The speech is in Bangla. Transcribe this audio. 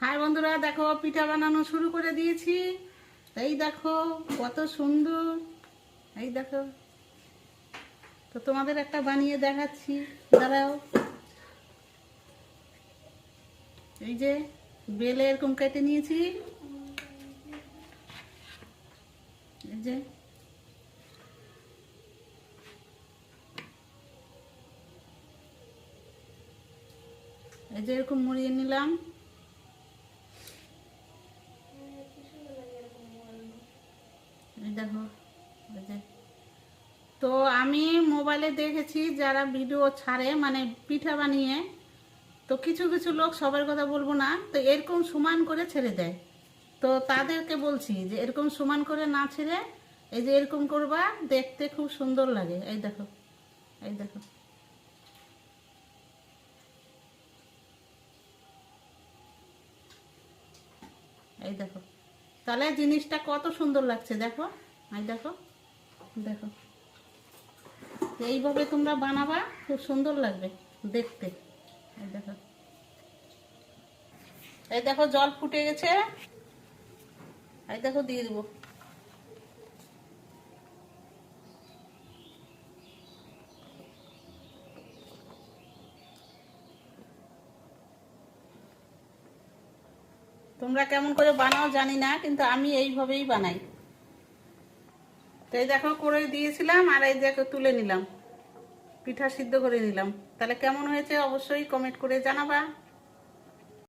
হাই বন্ধুরা, দেখো পিঠা বানানো শুরু করে দিয়েছি। এই দেখো কত সুন্দর। এই দেখো, তো তোমাদের একটা বানিয়ে দেখাচ্ছি, দাঁড়াও। এই যে বেলে এরকম কেটে নিয়েছি। এই যে এরকম মুড়িয়ে নিলাম। এই দেখো, এই যে তো আমি মোবাইলে দেখেছি যারা ভিডিও ছাড়ে মানে পিঠা বানিয়ে, তো কিছু কিছু লোক, সবার কথা বলবো না, তো এরকম সমান করে ছেড়ে দেয়। তো তাদেরকে বলছি যে এরকম সমান করে না ছেড়ে এই যে এরকম করবা, দেখতে খুব সুন্দর লাগে। এই দেখো, এই দেখো, এই দেখো, তাহলে জিনিসটা কত সুন্দর লাগছে। দেখো, এই দেখো, দেখো, এইভাবে তোমরা বানাবা, খুব সুন্দর লাগবে দেখতে। এই দেখো, এই দেখো জল ফুটে গেছে। এই দেখো দিয়ে দিব। তোমরা কেমন করে বানাও জানি না, কিন্তু আমি এইভাবেই বানাই। তো এই দেখো করে দিয়েছিলাম, আর এই দেখো তুলে নিলাম, পিঠা সিদ্ধ করে নিলাম। তাহলে কেমন হয়েছে অবশ্যই কমেন্ট করে জানাবা।